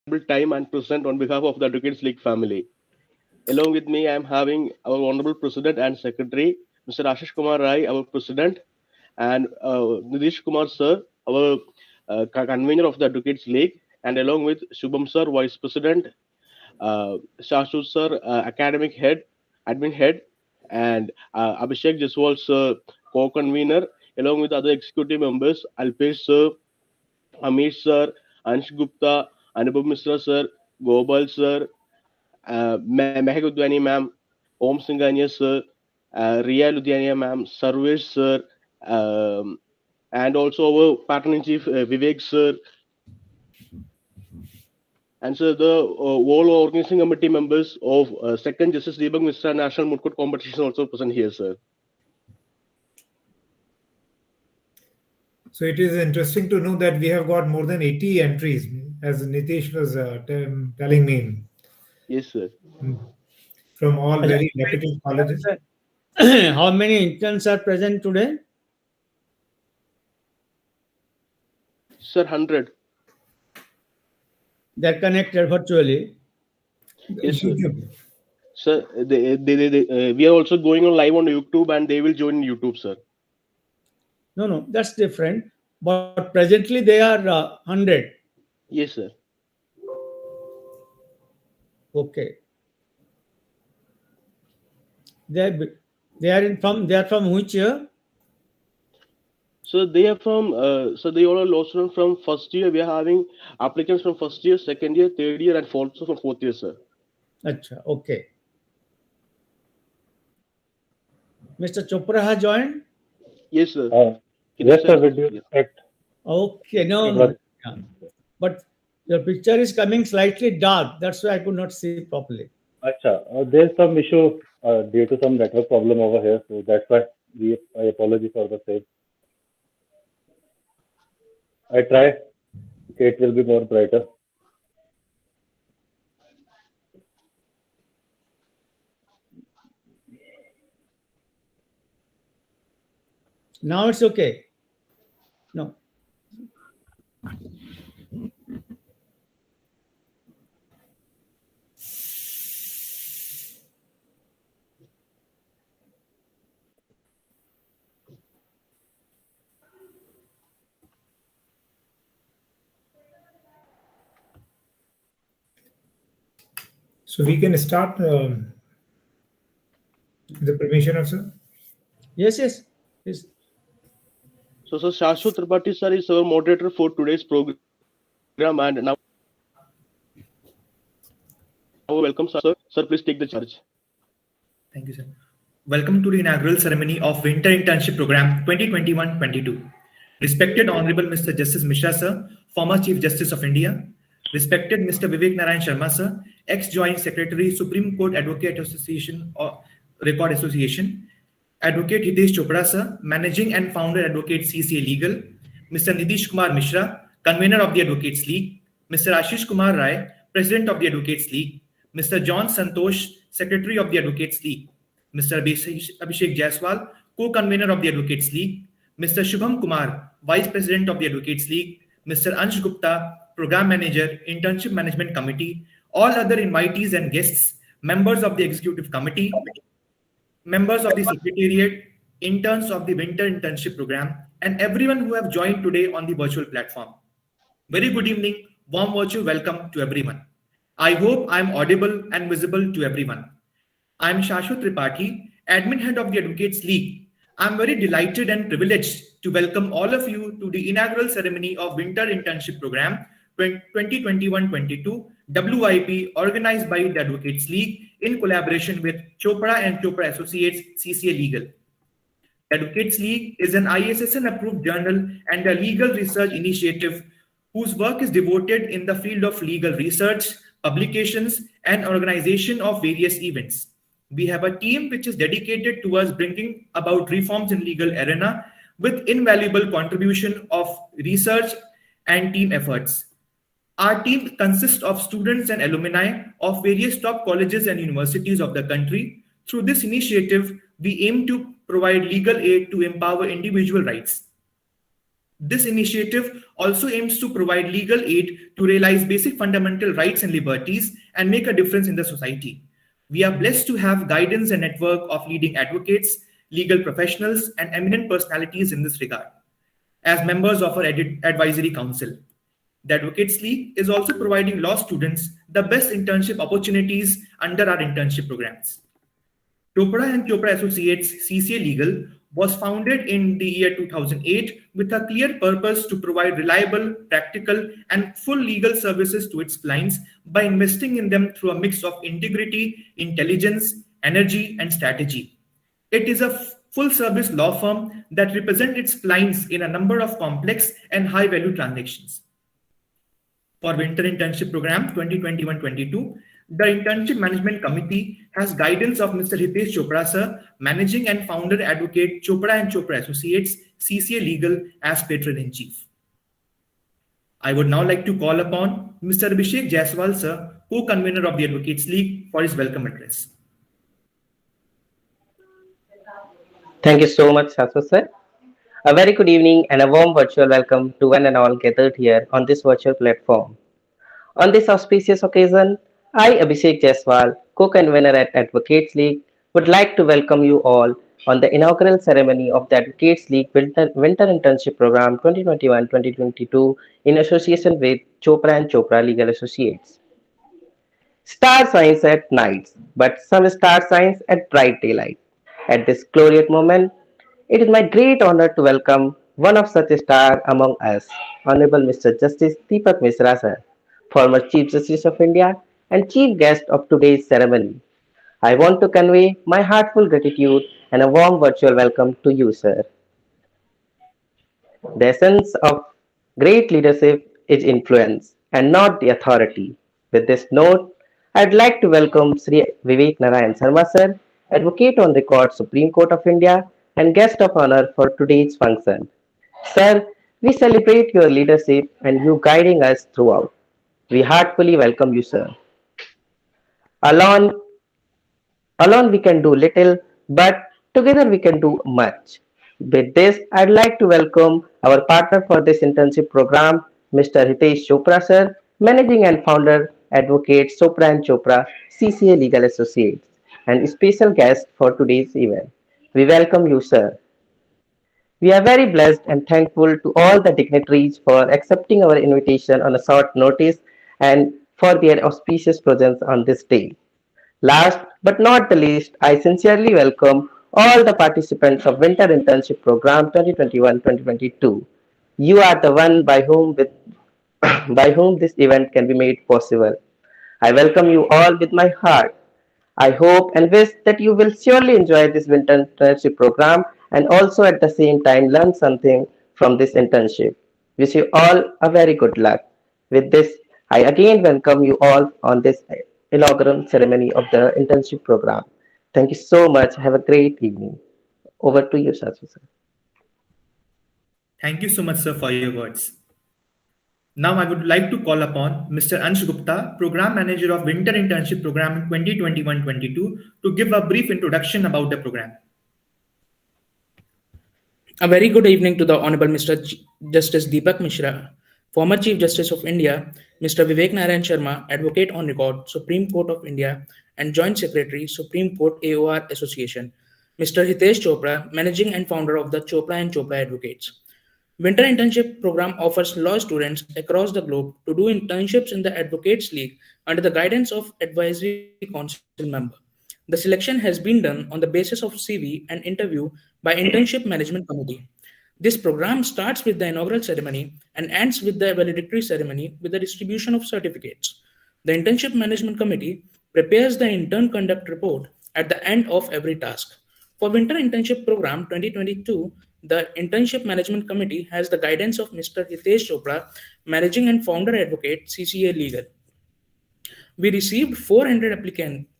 time and present on behalf of the Advocates League family. Along with me, I am having our Honorable President and Secretary, Mr. Ashish Kumar Rai, our President, and Nidish Kumar Sir, our convener of the Advocates League, and along with Shubham Sir, Vice President, Shashut Sir, Academic Head, Admin Head, and Abhishek Jaswal Sir, Co-Convener, along with other executive members, Alpesh Sir, Amit Sir, Anshu Gupta, Anubhav Mishra Sir, Gopal Sir, Mehak Udvani Ma'am, Om Singhania Sir, Riya Ludhiania Ma'am, Sarvesh Sir, and also our partner in chief Vivek Sir, and so the all organizing committee members of Second Justice Deepak Mishra National Moot Court Competition also present here, sir. So it is interesting to know that we have got more than 80 entries, as Nitish was telling me. Yes, sir. From all very reputed colleges. How many interns are present today? Sir, 100. They're connected virtually. Yes, sir. Sir, we are also going on live on YouTube, and they will join YouTube, sir. No, that's different. But presently they are 100. Yes, sir. Okay. They are from which year? So they are from. So they all are lost from first year. We are having applicants from first year, second year, third year, and also from fourth year, sir. Achha, okay. Mr. Chopra has joined? Yes, sir. Yes, sir, with due respect. Okay, no. But your picture is coming slightly dark. That's why I could not see properly. Acha, there's some issue due to some network problem over here, so that's why I apologize for the same. I try. Okay, it will be more brighter. Now it's okay. No. So we can start the permission of sir? Yes. So, Shashwat Tripathi sir is our moderator for today's program, and now welcome, sir. Sir, please take the charge. Thank you, sir. Welcome to the inaugural ceremony of Winter Internship Program 2021-22. Respected Honorable Mr. Justice Mishra, sir, former Chief Justice of India. Respected Mr. Vivek Narayan Sharma, sir, ex-Joint Secretary, Supreme Court Advocate Association or Record Association. Advocate Hitesh Chopra, sir, Managing and Founder Advocate CCA Legal. Mr. Nidish Kumar Mishra, Convener of the Advocates League. Mr. Ashish Kumar Rai, President of the Advocates League. Mr. John Santosh, Secretary of the Advocates League. Mr. Abhishek Jaiswal, Co-Convener of the Advocates League. Mr. Shubham Kumar, Vice President of the Advocates League. Mr. Anshu Gupta, Program Manager, Internship Management Committee. All other invitees and guests, members of the Executive Committee, members of the Secretariat, interns of the Winter Internship Program, and everyone who have joined today on the virtual platform. Very good evening, warm virtual welcome to everyone. I hope I am audible and visible to everyone. I am Shashwat Tripathi, Admin Head of the Advocates League. I am very delighted and privileged to welcome all of you to the inaugural ceremony of Winter Internship Program 2021-22 WIP organized by the Advocates League in collaboration with Chopra and Chopra Associates CCA Legal. The Advocates League is an ISSN approved journal and a legal research initiative whose work is devoted in the field of legal research, publications, and organization of various events. We have a team which is dedicated towards bringing about reforms in legal arena with invaluable contribution of research and team efforts. Our team consists of students and alumni of various top colleges and universities of the country. Through this initiative, we aim to provide legal aid to empower individual rights. This initiative also aims to provide legal aid to realize basic fundamental rights and liberties and make a difference in the society. We are blessed to have guidance and network of leading advocates, legal professionals, and eminent personalities in this regard as members of our advisory council. The Advocates League is also providing law students the best internship opportunities under our internship programs. Chopra and Chopra Associates CCA Legal was founded in the year 2008 with a clear purpose to provide reliable, practical, and full legal services to its clients by investing in them through a mix of integrity, intelligence, energy, and strategy. It is a full-service law firm that represents its clients in a number of complex and high-value transactions. For Winter Internship Program 2021-22, the Internship Management Committee has guidance of Mr. Hitesh Chopra sir, Managing and Founder Advocate Chopra and Chopra Associates, CCA Legal as Patron-in-Chief. I would now like to call upon Mr. Abhishek Jaiswal sir, co-convener of the Advocates League, for his welcome address. Thank you so much, Shashwat sir. A very good evening and a warm virtual welcome to one and all gathered here on this virtual platform. On this auspicious occasion, I, Abhishek Jaiswal, co-convener at Advocates League, would like to welcome you all on the inaugural ceremony of the Advocates League Winter Internship Program 2021-2022 in association with Chopra and Chopra Legal Associates. Star shines at nights, but some star shines at bright daylight. At this glorious moment, it is my great honor to welcome one of such a star among us, Honorable Mr. Justice Deepak Mishra sir, former Chief Justice of India and chief guest of today's ceremony. I want to convey my heartfelt gratitude and a warm virtual welcome to you, sir. The essence of great leadership is influence and not the authority. With this note, I'd like to welcome Sri Vivek Narayan Sharma sir, Advocate on Record, Supreme Court of India, and guest of honor for today's function. Sir, we celebrate your leadership and you guiding us throughout. We heartfully welcome you, sir. Alone, alone we can do little, but together we can do much. With this, I'd like to welcome our partner for this internship program, Mr. Hitesh Chopra, sir, Managing and Founder, Advocate Chopra and Chopra, CCA Legal Associates, and special guest for today's event. We welcome you, sir. We are very blessed and thankful to all the dignitaries for accepting our invitation on a short notice and for their auspicious presence on this day. Last but not the least, I sincerely welcome all the participants of Winter Internship Program 2021-2022. You are the one by whom this event can be made possible. I welcome you all with my heart. I hope and wish that you will surely enjoy this winter internship program and also at the same time learn something from this internship. Wish you all a very good luck. With this, I again welcome you all on this inaugural ceremony of the internship program. Thank you so much. Have a great evening. Over to you, Shashi sir. Thank you so much, sir, for your words. Now I would like to call upon Mr. Anshu Gupta, Program Manager of Winter Internship Program 2021-22, to give a brief introduction about the program. A very good evening to the Honorable Mr. Justice Deepak Mishra, former Chief Justice of India, Mr. Vivek Narayan Sharma, Advocate on Record, Supreme Court of India, and Joint Secretary, Supreme Court AOR Association, Mr. Hitesh Chopra, Managing and Founder of the Chopra and Chopra Advocates. Winter Internship Program offers law students across the globe to do internships in the Advocates League under the guidance of Advisory Council member. The selection has been done on the basis of CV and interview by Internship Management Committee. This program starts with the inaugural ceremony and ends with the valedictory ceremony with the distribution of certificates. The Internship Management Committee prepares the intern conduct report at the end of every task. For Winter Internship Program 2022, the Internship Management Committee has the guidance of Mr. Hitesh Chopra, Managing and Founder Advocate, CCA Legal. We received 400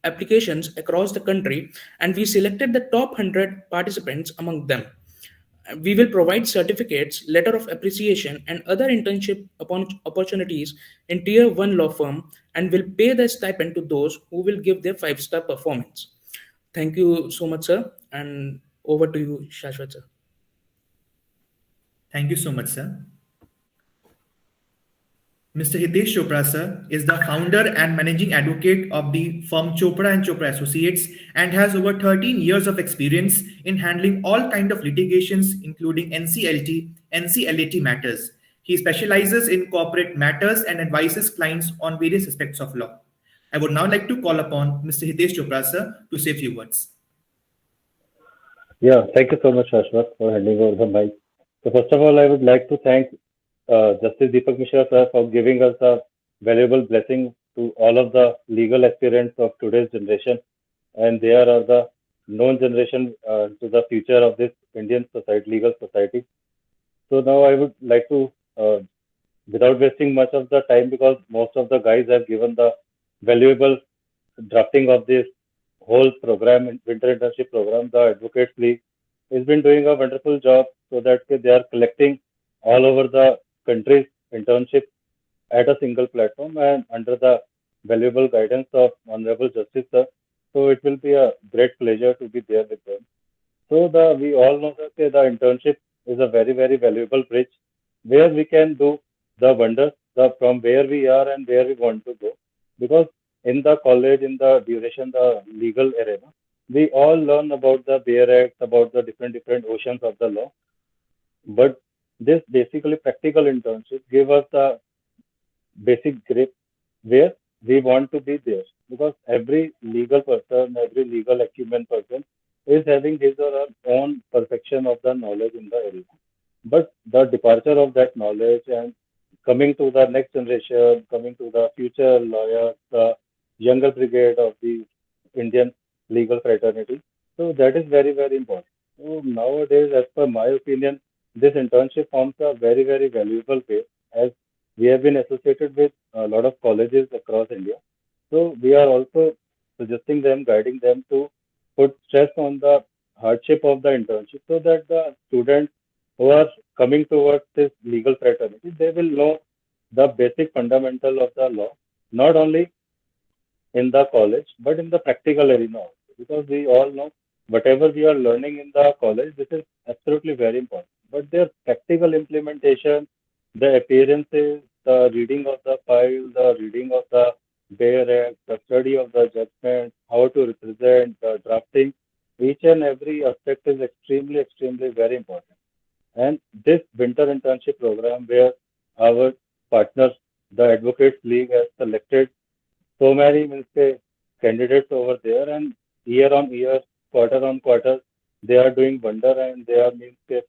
applications across the country and we selected the top 100 participants among them. We will provide certificates, letter of appreciation, and other internship opportunities in Tier 1 law firm and will pay the stipend to those who will give their 5-star performance. Thank you so much, sir. And over to you, Shashwat, sir. Thank you so much, sir. Mr. Hitesh Chopra, sir, is the founder and managing advocate of the firm Chopra and Chopra Associates and has over 13 years of experience in handling all kind of litigations, including NCLT, NCLAT matters. He specializes in corporate matters and advises clients on various aspects of law. I would now like to call upon Mr. Hitesh Chopra, sir, to say a few words. Yeah, thank you so much, Ashwat, for handing over the mic. So first of all, I would like to thank Justice Deepak Mishra sir for giving us a valuable blessing to all of the legal aspirants of today's generation, and they are the known generation to the future of this Indian society, legal society. So now I would like to, without wasting much of the time, because most of the guys have given the valuable drafting of this whole program, winter internship program, the Advocates League has been doing a wonderful job so that they are collecting all over the country's internship at a single platform and under the valuable guidance of Honorable Justice Sir. So it will be a great pleasure to be there with them. So we all know that the internship is a very, very valuable bridge where we can do the wonders from where we are and where we want to go. Because in the college, in the duration, the legal arena, we all learn about the Bare Act, about the different oceans of the law. But this basically practical internship give us a basic grip where we want to be there. Because every legal person, every legal acumen person is having his or her own perfection of the knowledge in the area. But the departure of that knowledge and coming to the next generation, coming to the future lawyers, the younger brigade of the Indian legal fraternity. So that is very, very important. So nowadays, as per my opinion, this internship forms a very, very valuable base as we have been associated with a lot of colleges across India. So we are also suggesting them, guiding them to put stress on the hardship of the internship so that the students who are coming towards this legal fraternity, they will know the basic fundamental of the law, not only in the college, but in the practical arena also. Because we all know whatever we are learning in the college, this is absolutely very important. But their practical implementation, the appearances, the reading of the file, the reading of the Bare Act, the study of the judgment, how to represent, the drafting, each and every aspect is extremely, extremely very important. And this winter internship program, where our partners, the Advocates League, has selected so many candidates over there, and year on year, quarter on quarter, they are doing wonder and they are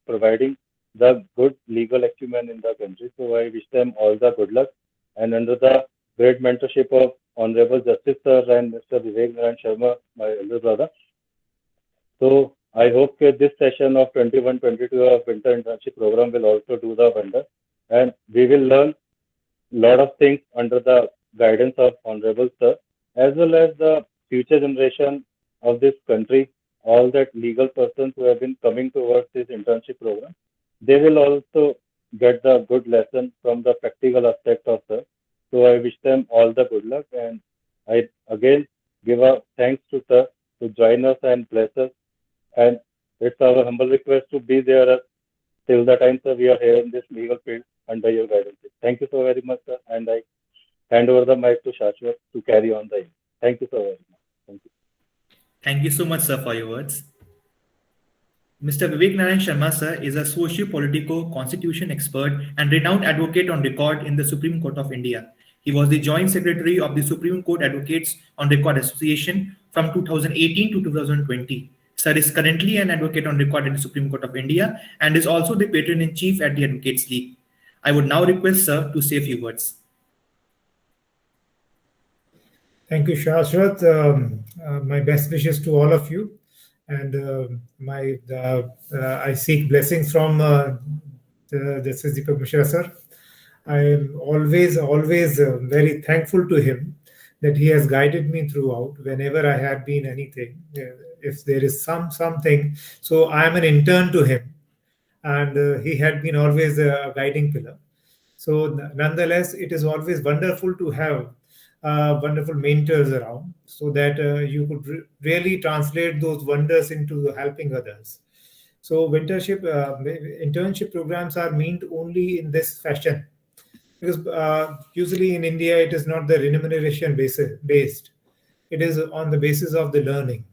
providing the good legal acumen in the country. So I wish them all the good luck. And under the great mentorship of Honorable Justice Sir and Mr. Vivek Narayan Sharma, my elder brother. So I hope that this session of 21-22 of winter internship program will also do the wonder, and we will learn lot of things under the guidance of Honorable Sir, as well as the future generation of this country, all that legal persons who have been coming towards this internship program, they will also get the good lesson from the practical aspect of Sir. So I wish them all the good luck, and I again give a thanks to Sir to join us and bless us. And it's our humble request to be there till the time, sir, we are here in this legal field under your guidance. Thank you so very much, sir. And I hand over the mic to Shashwat to carry on the event. Thank you so very much. Thank you. Thank you so much, sir, for your words. Mr. Vivek Narayan Sharma, sir, is a socio-political constitution expert and renowned advocate on record in the Supreme Court of India. He was the Joint Secretary of the Supreme Court Advocates on Record Association from 2018 to 2020. Sir is currently an advocate on record in the Supreme Court of India and is also the patron-in-chief at the Advocates League. I would now request Sir to say a few words. Thank you, Shashwat. My best wishes to all of you. And I seek blessings from Justice Deepak Mishra, sir. I am always very thankful to him that he has guided me throughout whenever I have been anything. If there is something, so I am an intern to him, and he had been always a guiding pillar. So nonetheless, it is always wonderful to have wonderful mentors around, so that you could really translate those wonders into helping others. So internship programs are meant only in this fashion, because usually in India it is not the remuneration based. It is on the basis of the learning.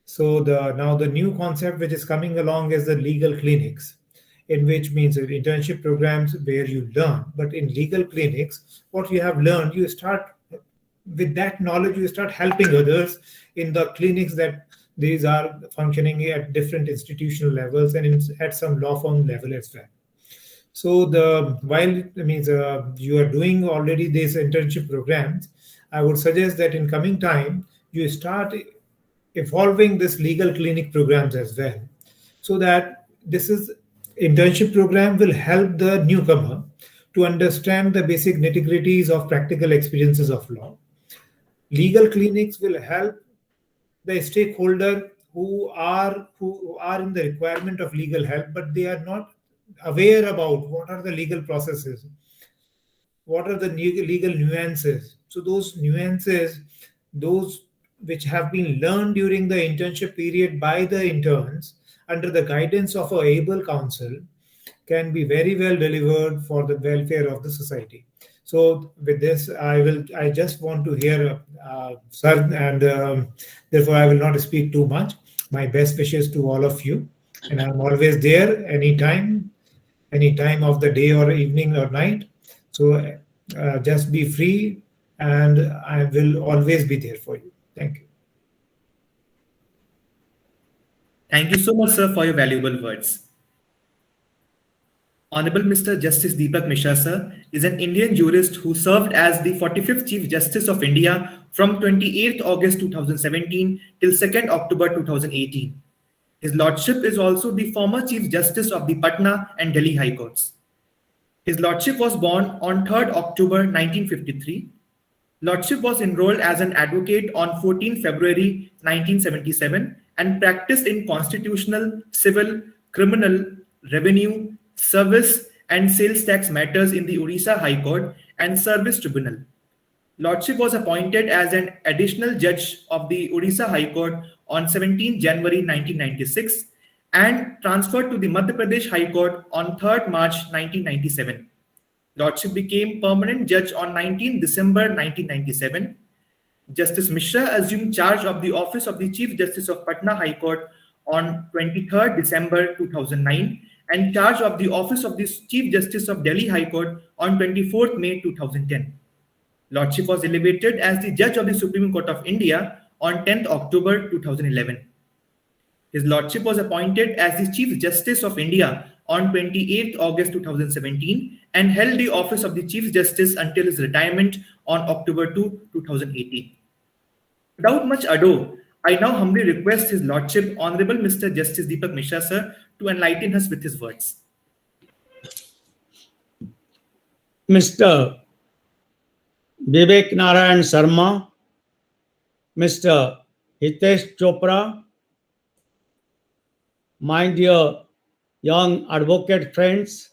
So the new concept which is coming along is the legal clinics, in which means internship programs where you learn. But in legal clinics, what you have learned, you start with that knowledge, you start helping others in the clinics that these are functioning at different institutional levels and at some law firm level as well. So while it means you are doing already these internship programs, I would suggest that in coming time you start evolving this legal clinic programs as well, so that this is internship program will help the newcomer to understand the basic nitty-gritties of practical experiences of law. Legal clinics will help the stakeholder who are in the requirement of legal help, but they are not aware about what are the legal processes, what are the legal nuances. So those nuances, those which have been learned during the internship period by the interns under the guidance of a able counsel, can be very well delivered for the welfare of the society. So with this, I just want to hear sir, and therefore I will not speak too much. My best wishes to all of you, and I'm always there anytime, any time of the day or evening or night. So just be free, and I will always be there for you. Thank you. Thank you so much, sir, for your valuable words. Honorable Mr. Justice Deepak Mishra, sir, is an Indian jurist who served as the 45th Chief Justice of India from 28th August 2017 till 2nd October 2018. His Lordship is also the former Chief Justice of the Patna and Delhi High Courts. His Lordship was born on 3rd October 1953. Lordship was enrolled as an advocate on 14 February 1977 and practiced in constitutional, civil, criminal, revenue, service and sales tax matters in the Odisha High Court and Service Tribunal. Lordship was appointed as an additional judge of the Odisha High Court on 17 January 1996 and transferred to the Madhya Pradesh High Court on 3rd March 1997. Lordship became permanent judge on 19 December 1997. Justice Mishra assumed charge of the office of the Chief Justice of Patna High Court on 23rd December 2009 and charge of the office of the Chief Justice of Delhi High Court on 24th May 2010. Lordship was elevated as the Judge of the Supreme Court of India on 10th October 2011. His Lordship was appointed as the Chief Justice of India on 28th August 2017 and held the office of the Chief Justice until his retirement on October 2, 2018. Without much ado, I now humbly request His Lordship, Honorable Mr. Justice Deepak Mishra, sir, to enlighten us with his words. Mr. Vivek Narayan Sharma, Mr. Hitesh Chopra, my dear young advocate friends,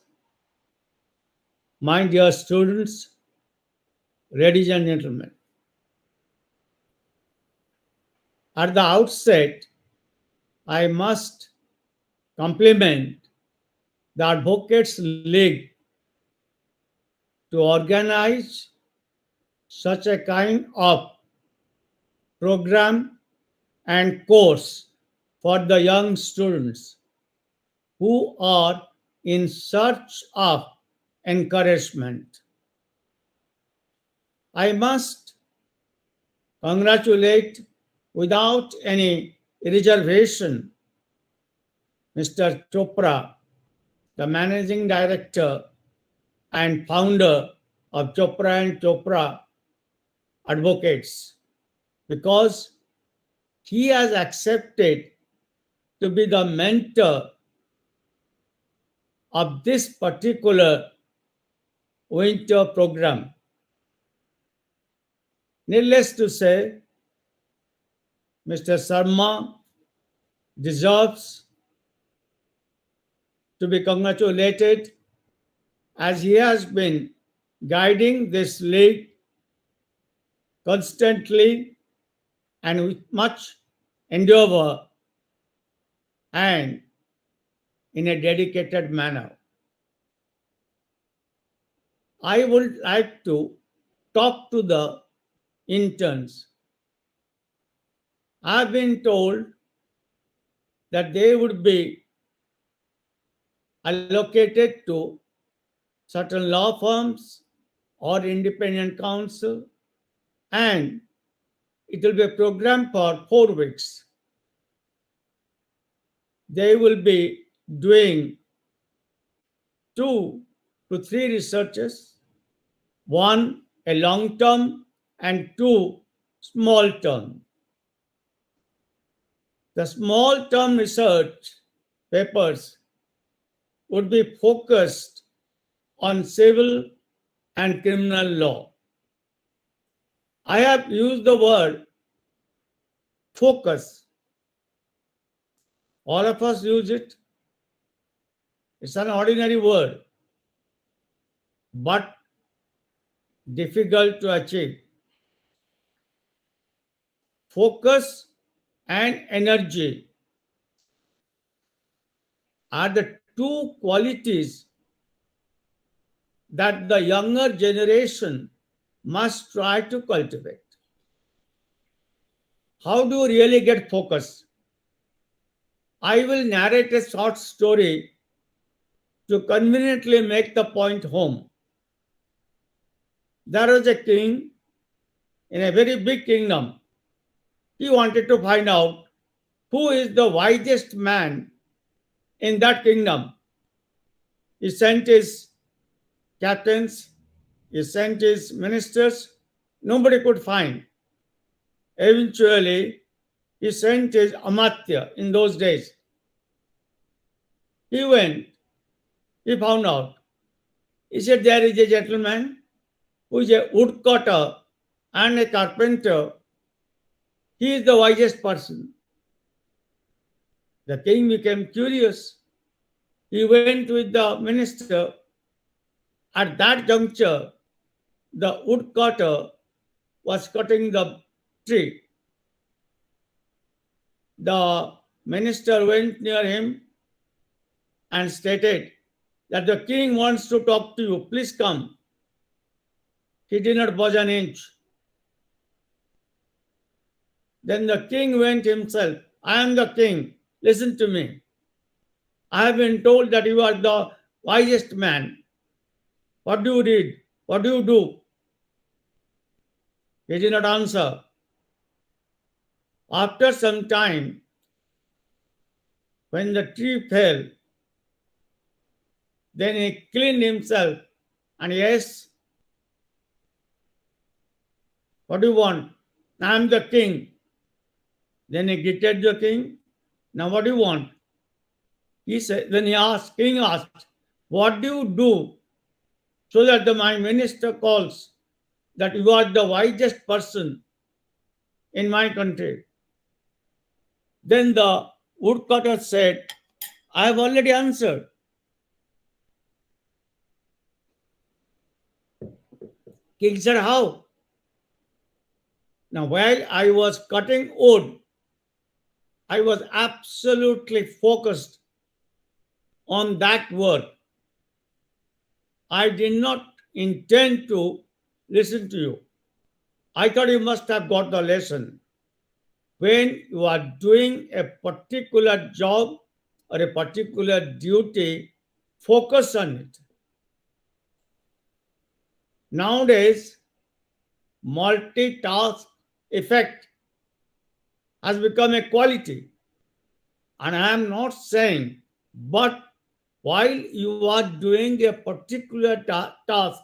my dear students, ladies and gentlemen. At the outset, I must compliment the Advocates League to organize such a kind of program and course for the young students who are in search of encouragement. I must congratulate without any reservation Mr. Chopra, the managing director and founder of Chopra and Chopra Advocates, because he has accepted to be the mentor of this particular winter program. Needless to say, Mr. Sharma deserves to be congratulated as he has been guiding this league constantly and with much endeavor, and in a dedicated manner. I would like to talk to the interns. I've been told that they would be allocated to certain law firms or independent counsel, and it will be a program for 4 weeks. They will be doing 2 to 3 researches, 1 a long term and 2 small term. The small term research papers would be focused on civil and criminal law. I have used the word focus. All of us use it. It's an ordinary word, but difficult to achieve. Focus and energy are the 2 qualities that the younger generation must try to cultivate. How do you really get focus? I will narrate a short story to conveniently make the point home. There was a king in a very big kingdom. He wanted to find out who is the wisest man in that kingdom. He sent his captains, he sent his ministers. Nobody could find. Eventually, he sent his amatya in those days. He went, he found out. He said, there is a gentleman who is a woodcutter and a carpenter. He is the wisest person. The king became curious. He went with the minister. At that juncture, the woodcutter was cutting the tree. The minister went near him and stated that the king wants to talk to you. Please come. He did not budge an inch. Then the king went himself. I am the king. Listen to me. I have been told that you are the wisest man. What do you read? What do you do? He did not answer. After some time, when the tree fell, then he cleaned himself and yes, what do you want? I am the king. Then he greeted the king. Now what do you want? He said, then king asked, what do you do so that my minister calls that you are the wisest person in my country? Then the woodcutter said, I have already answered. King said, how? Now, while I was cutting wood, I was absolutely focused on that word. I did not intend to listen to you. I thought you must have got the lesson. When you are doing a particular job or a particular duty, focus on it. Nowadays, multitask effect has become a quality. And I am not saying, but while you are doing a particular task,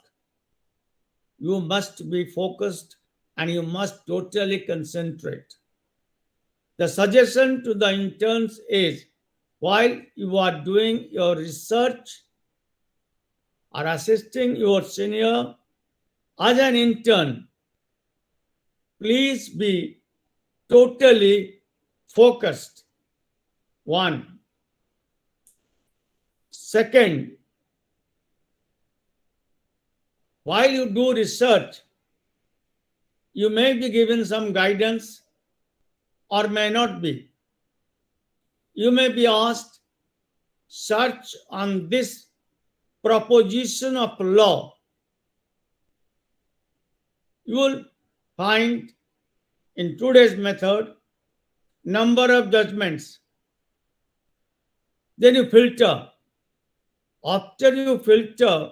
you must be focused and you must totally concentrate. The suggestion to the interns is, while you are doing your research or assisting your senior as an intern, please be totally focused. 1. Second, while you do research, you may be given some guidance or may not be. You may be asked search on this proposition of law, you will find in today's method number of judgments. Then you filter. After you filter,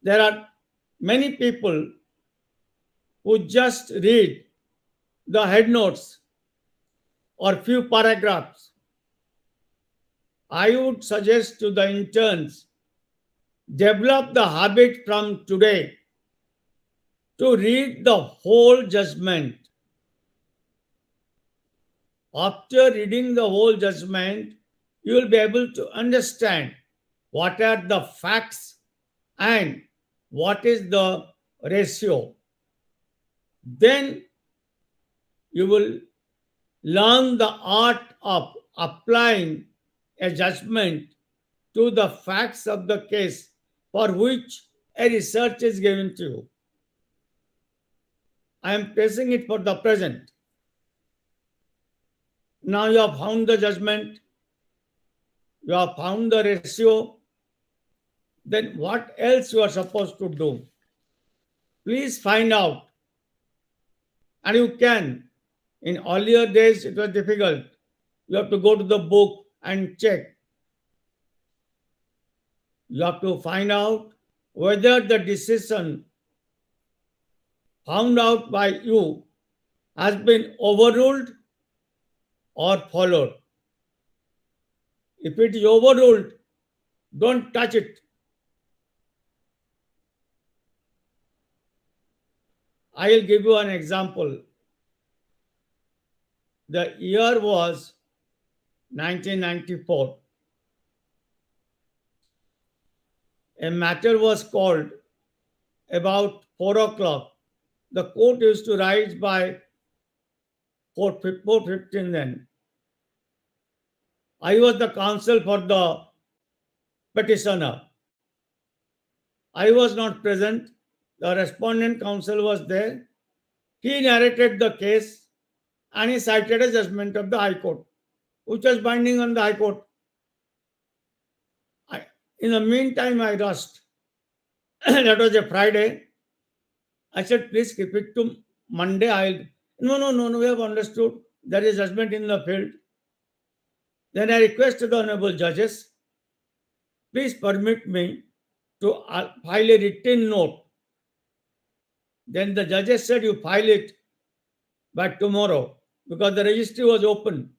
there are many people who just read the head notes or few paragraphs. I would suggest to the interns, develop the habit from today to read the whole judgment. After reading the whole judgment, you will be able to understand what are the facts and what is the ratio. Then you will learn the art of applying a judgment to the facts of the case for which a research is given to you. I am placing it for the present. Now you have found the judgment, you have found the ratio, then what else you are supposed to do? Please find out. And you can. In earlier days, it was difficult. You have to go to the book and check. You have to find out whether the decision found out by you has been overruled or followed. If it is overruled, don't touch it. I will give you an example. The year was 1994. A matter was called about 4 o'clock. The court used to rise by 4:15 then. I was the counsel for the petitioner. I was not present. The respondent counsel was there. He narrated the case and he cited a judgment of the High Court, which was binding on the High Court. In the meantime, I rushed. That was a Friday. I said, please keep it to Monday. No, we have understood. There is judgment in the field. Then I requested the honorable judges, please permit me to file a written note. Then the judges said, you file it by tomorrow because the registry was open.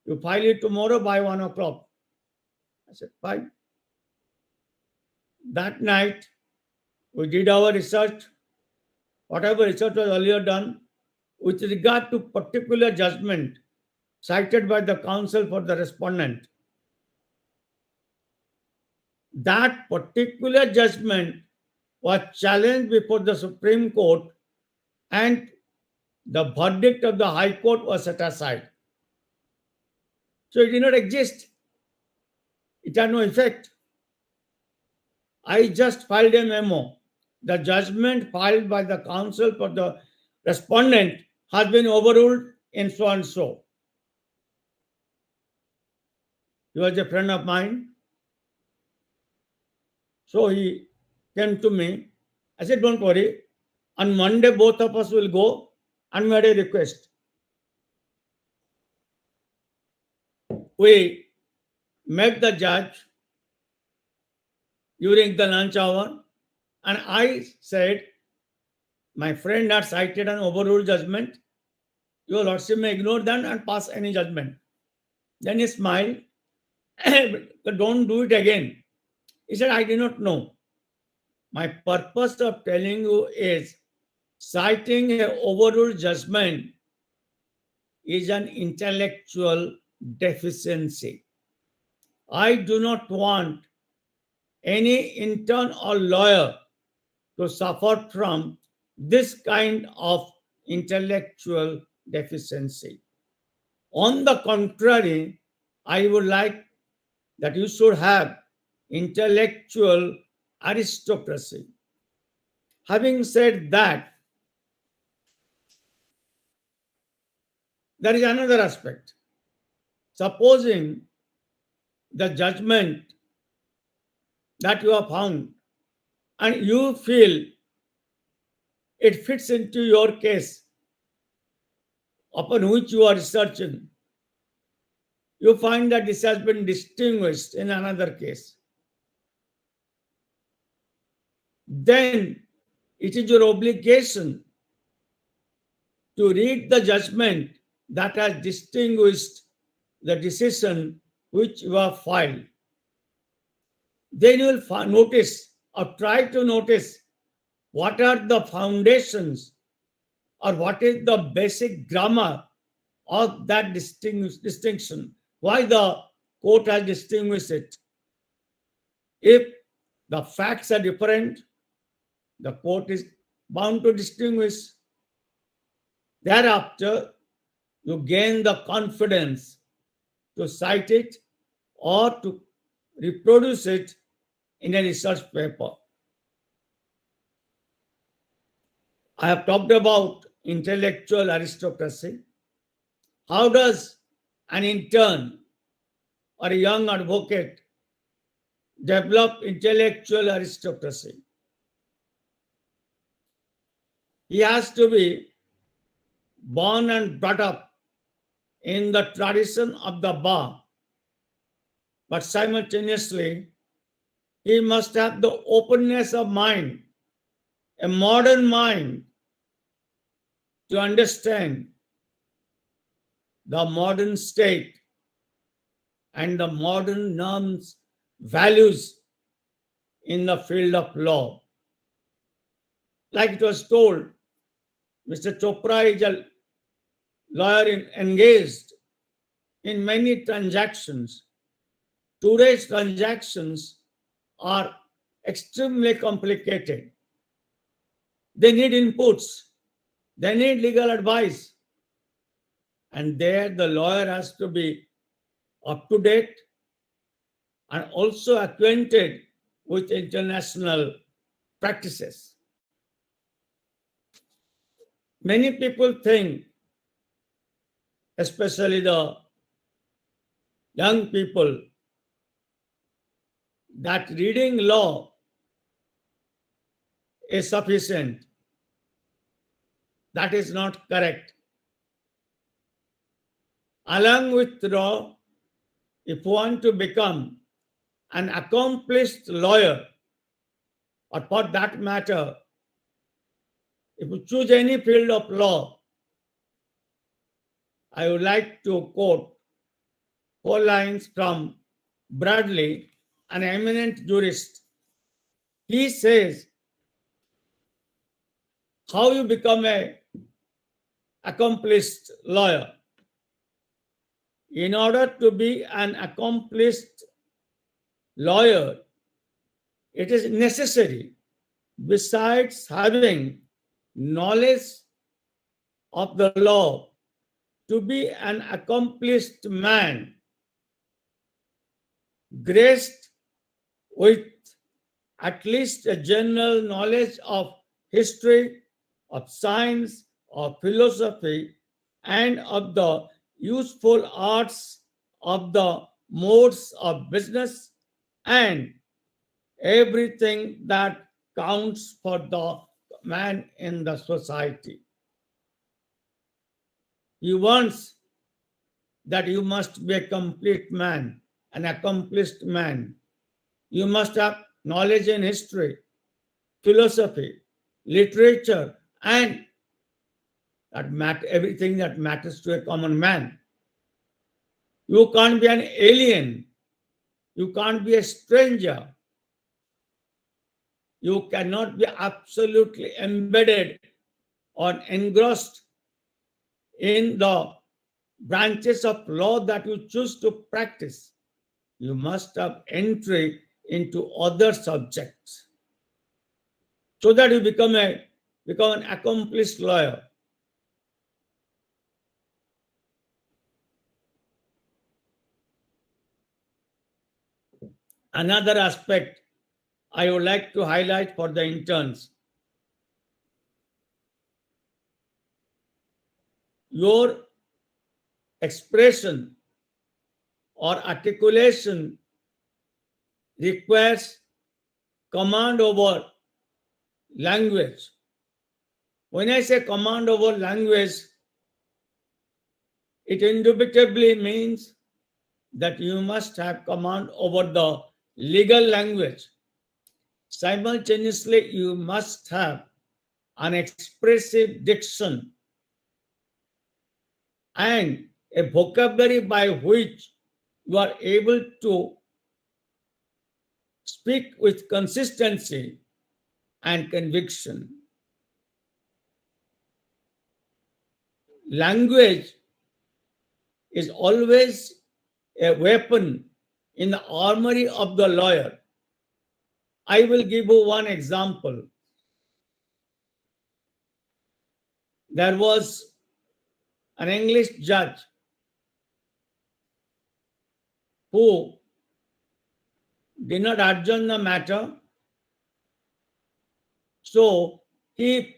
You file it tomorrow by 1 o'clock. I said, fine. That night, we did our research. Whatever research was earlier done, with regard to particular judgment cited by the counsel for the respondent. That particular judgment was challenged before the Supreme Court and the verdict of the High Court was set aside. So it did not exist. It had no effect. I just filed a memo. The judgment filed by the counsel for the respondent has been overruled in so and so. He was a friend of mine. So he came to me. I said, don't worry. On Monday, both of us will go and made a request. We met the judge during the lunch hour and I said, my friend had cited an overruled judgment. Your Lordship may ignore that and pass any judgment. Then he smiled. Don't do it again. He said, I do not know. My purpose of telling you is citing an overruled judgment is an intellectual deficiency. I do not want any intern or lawyer to suffer from this kind of intellectual deficiency. On the contrary, I would like that you should have intellectual aristocracy. Having said that, there is another aspect. Supposing the judgment that you have found and you feel it fits into your case upon which you are researching, you find that this has been distinguished in another case. Then it is your obligation to read the judgment that has distinguished the decision which you have filed. Then you will notice or try to notice what are the foundations or what is the basic grammar of that distinction, why the court has distinguished it. If the facts are different, the court is bound to distinguish. Thereafter, you gain the confidence to cite it or to reproduce it in a research paper. I have talked about intellectual aristocracy. How does an intern or a young advocate develop intellectual aristocracy? He has to be born and brought up in the tradition of the bar, but simultaneously, he must have the openness of mind, a modern mind, to understand the modern state and the modern norms, values in the field of law. Like it was told, Mr. Chopra is a lawyer engaged in many transactions. Today's transactions are extremely complicated. They need inputs. They need legal advice. And there the lawyer has to be up to date and also acquainted with international practices. Many people think, especially the young people, that reading law is sufficient. That is not correct. Along with law, if you want to become an accomplished lawyer, or for that matter, if you choose any field of law, I would like to quote 4 lines from Bradley, an eminent jurist. He says, how you become an accomplished lawyer. In order to be an accomplished lawyer, it is necessary, besides having knowledge of the law, to be an accomplished man, graced with at least a general knowledge of history, of science, of philosophy, and of the useful arts of the modes of business and everything that counts for the man in the society. He wants that you must be a complete man, an accomplished man. You must have knowledge in history, philosophy, literature, and everything that matters to a common man. You can't be an alien. You can't be a stranger. You cannot be absolutely embedded or engrossed in the branches of law that you choose to practice. You must have entry into other subjects so that you become an accomplished lawyer. Another aspect I would like to highlight for the interns. Your expression or articulation requires command over language. When I say command over language, it indubitably means that you must have command over the legal language. Simultaneously, you must have an expressive diction and a vocabulary by which you are able to speak with consistency and conviction. Language is always a weapon in the armory of the lawyer. I will give you one example. There was an English judge who did not adjourn the matter, so he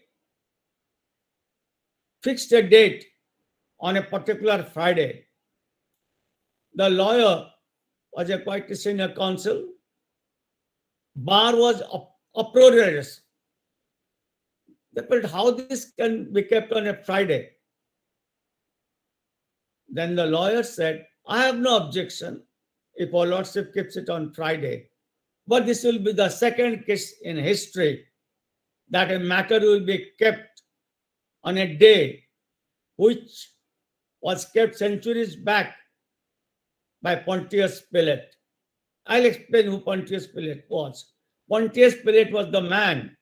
fixed a date on a particular Friday. The lawyer was a quite senior counsel. Bar was uproarious. They felt how this can be kept on a Friday. Then the lawyer said, I have no objection if our lordship keeps it on Friday. But this will be the second case in history that a matter will be kept on a day which was kept centuries back by Pontius Pilate. I'll explain who Pontius Pilate was. Pontius Pilate was the man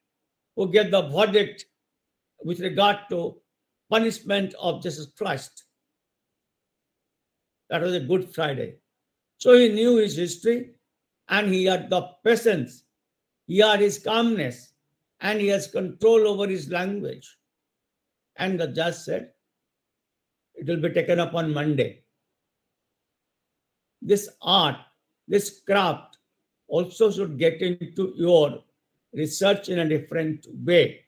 who gave the verdict with regard to punishment of Jesus Christ. That was a Good Friday. So he knew his history and he had the patience, he had his calmness, and he has control over his language. And the judge said, it will be taken up on Monday. This art, this craft also should get into your research in a different way.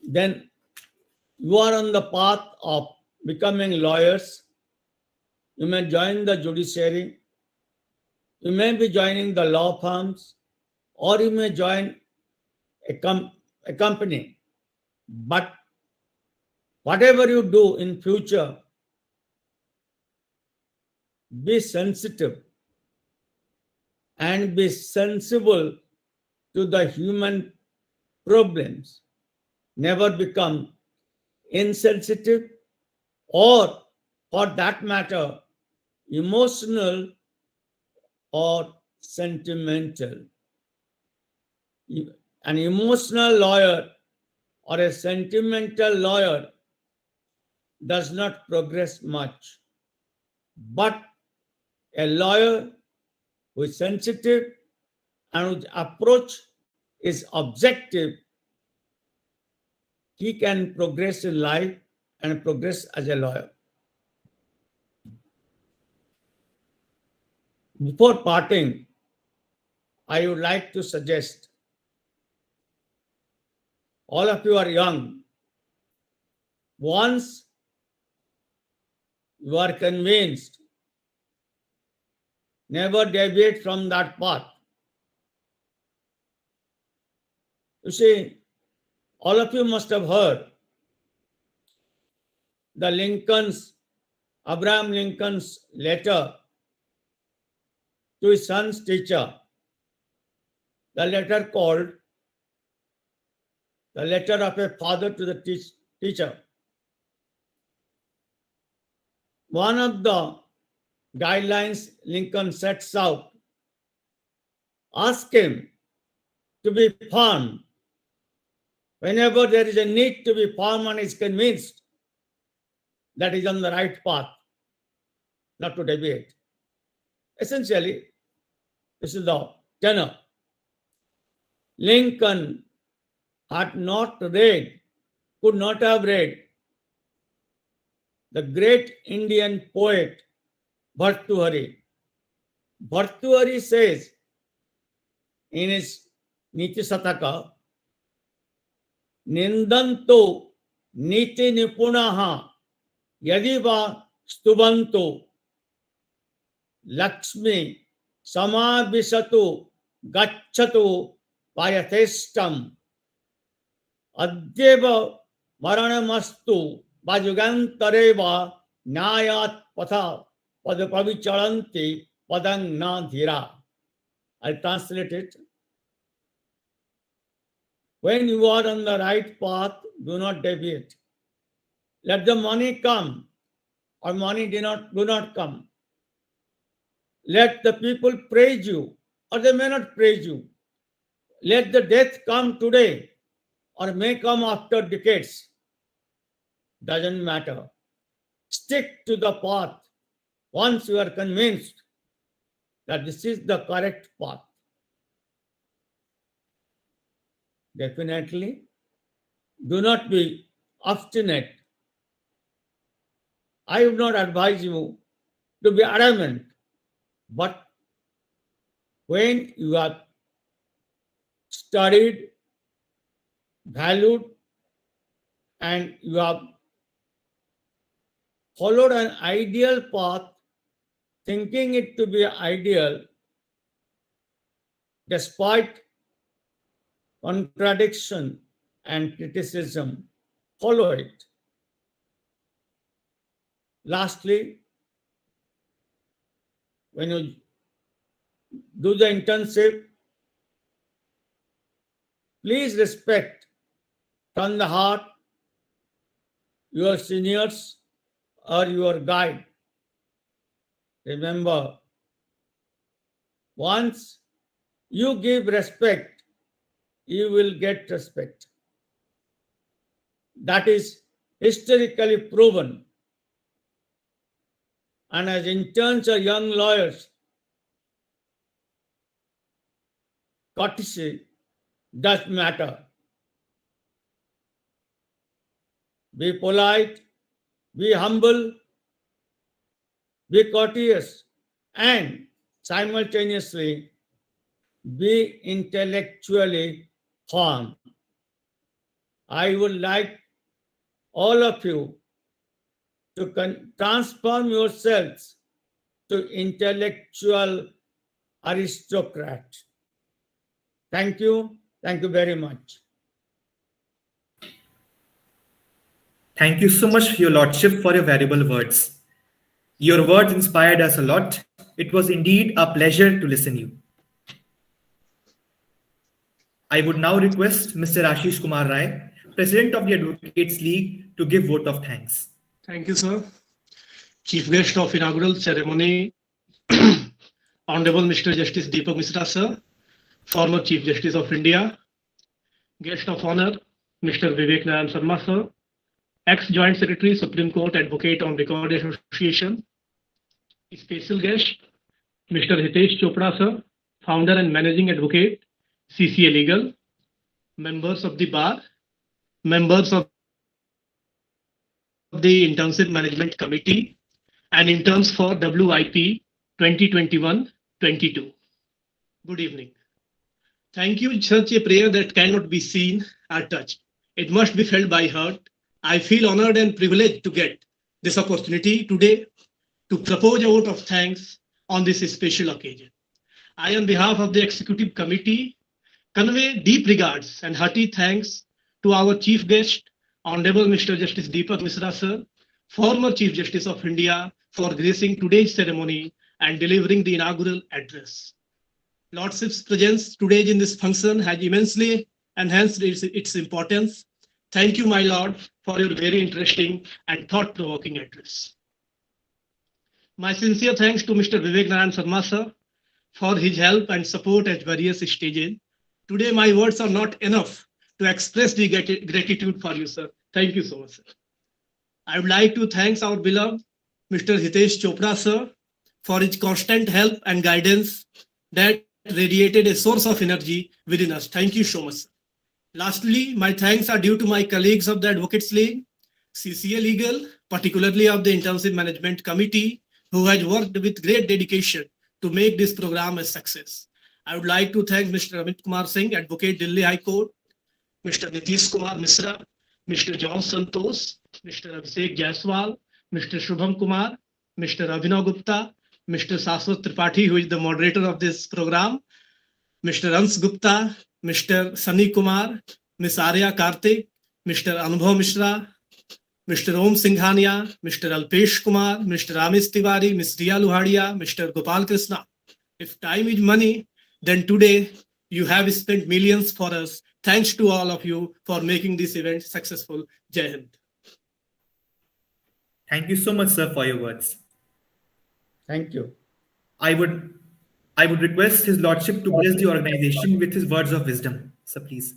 Then you are on the path of becoming lawyers. You may join the judiciary. You may be joining the law firms, or you may join a company. But whatever you do in future, be sensitive and be sensible to the human problems. Never become insensitive or, for that matter, emotional or sentimental. An emotional lawyer or a sentimental lawyer does not progress much. But a lawyer who is sensitive and whose approach is objective, he can progress in life and progress as a lawyer. Before parting, I would like to suggest, all of you are young. Once you are convinced, never deviate from that path. You see, all of you must have heard Abraham Lincoln's letter to his son's teacher, the letter called the letter of a father to the teacher. One of the guidelines Lincoln sets out, ask him to be firm. Whenever there is a need to be firm and is convinced that is on the right path, not to deviate. Essentially, this is the tenor. Lincoln could not have read the great Indian poet Bhartrihari. Bhartrihari says in his Niti Sataka, Nindanto Niti Nipunaha यदि वा स्तुवन्तो लक्ष्मी समाविशतु गच्छतु पायथेष्टम् अद्येव मरणमस्तु वाजुगान्तरे वा न्यायात् पथा पदपविचरन्ति पदं न धीरा. I'll translate it. When you are on the right path, do not deviate. Let the money come or money do not come. Let the people praise you or they may not praise you. Let the death come today or may come after decades. Doesn't matter. Stick to the path once you are convinced that this is the correct path. Definitely, do not be obstinate. I would not advise you to be adamant, but when you have studied, valued, and you have followed an ideal path, thinking it to be ideal, despite contradiction and criticism, follow it. Lastly, when you do the internship, please respect from the heart your seniors or your guide. Remember, once you give respect, you will get respect. That is historically proven. And as interns or young lawyers, courtesy does matter. Be polite, be humble, be courteous, and simultaneously be intellectually firm. I would like all of you to transform yourselves to intellectual aristocrats. Thank you. Thank you very much. Thank you so much, Your Lordship, for your valuable words. Your words inspired us a lot. It was indeed a pleasure to listen to you. I would now request Mr. Ashish Kumar Rai, President of the Advocates League, to give vote of thanks. Thank you, sir. Chief Guest of Inaugural Ceremony, Honorable Mr. Justice Deepak Misra, sir, former Chief Justice of India. Guest of Honor, Mr. Vivek Narayan Sharma, sir, ex-Joint Secretary, Supreme Court, Advocate on Record Association. Special guest, Mr. Hitesh Chopra, sir, Founder and Managing Advocate, CCA Legal. Members of the Bar, members of the Internship Management Committee, and interns for WIP 2021-22. Good evening. Thank you. Such a prayer that cannot be seen or touched. It must be felt by heart. I feel honored and privileged to get this opportunity today to propose a vote of thanks on this special occasion. I, on behalf of the Executive Committee, convey deep regards and hearty thanks to our Chief Guest, Honorable Mr. Justice Deepak Misra, sir, former Chief Justice of India, for gracing today's ceremony and delivering the inaugural address. Lordship's presence today in this function has immensely enhanced its importance. Thank you, my Lord, for your very interesting and thought-provoking address. My sincere thanks to Mr. Vivek Narayan Sharma, sir, for his help and support at various stages. Today, my words are not enough to express the gratitude for you, sir. Thank you so much, sir. I would like to thank our beloved Mr. Hitesh Chopra, sir, for his constant help and guidance that radiated a source of energy within us. Thank you so much, sir. Lastly, my thanks are due to my colleagues of the Advocates League, CCA Legal, particularly of the Internship Management Committee, who has worked with great dedication to make this program a success. I would like to thank Mr. Amit Kumar Singh, Advocate, Delhi High Court, Mr. Nitish Kumar Misra, Mr. John Santosh, Mr. Abhishek Jaiswal, Mr. Shubham Kumar, Mr. Abhinav Gupta, Mr. Saswat Tripathi, who is the moderator of this program, Mr. Ans Gupta, Mr. Sunny Kumar, Ms. Arya Karthik, Mr. Anubhav Mishra, Mr. Om Singhania, Mr. Alpesh Kumar, Mr. Ramesh Tiwari, Ms. Riya Luhadia, Mr. Gopal Krishna. If time is money, then today you have spent millions for us. Thanks to all of you for making this event successful. Jai Hind. Thank you so much, sir, for your words. Thank you. I would request His Lordship to bless the organization with his words of wisdom. Sir, please.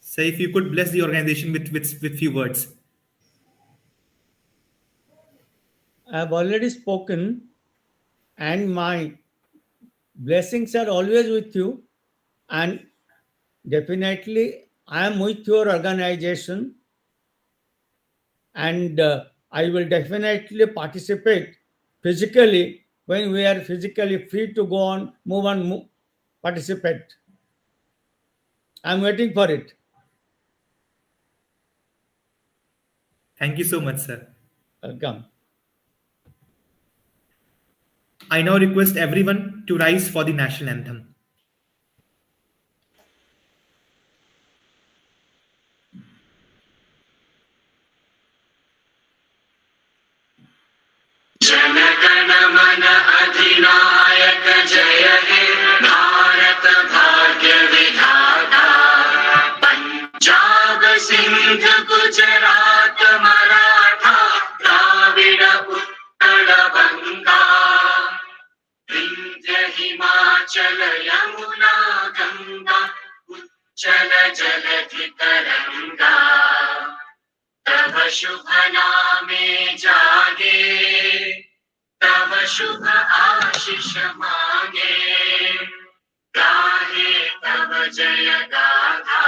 Sir, if you could bless the organization with few words. I have already spoken, and my blessings are always with you. And definitely, I am with your organization, and I will definitely participate physically when we are physically free to go on, move, participate. I'm waiting for it. Thank you so much, sir. Welcome. I now request everyone to rise for the national anthem. जनगण मन अधिनायक जय हे भारत भाग्य विधाता पंजाब सिंध गुजरात मराठा द्राविड उत्कल बंगा विंध्य हिमाचल यमुना गंगा उच्चल जलधि तरंगा तव शुभ नामे जागे तव शुभ आशीष मांगे गाहे तव जय गाथा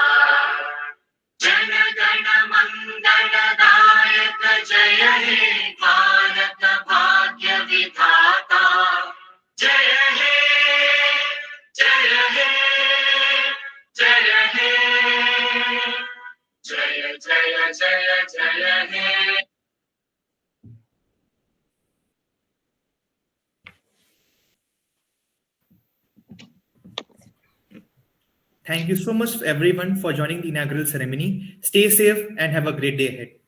जन गण मंगल दायक जय हे भारत भाग्य विधाता जय हे जय हे जय हे जय जय जय जय हे Thank you so much everyone for joining the inaugural ceremony. Stay safe and have a great day ahead.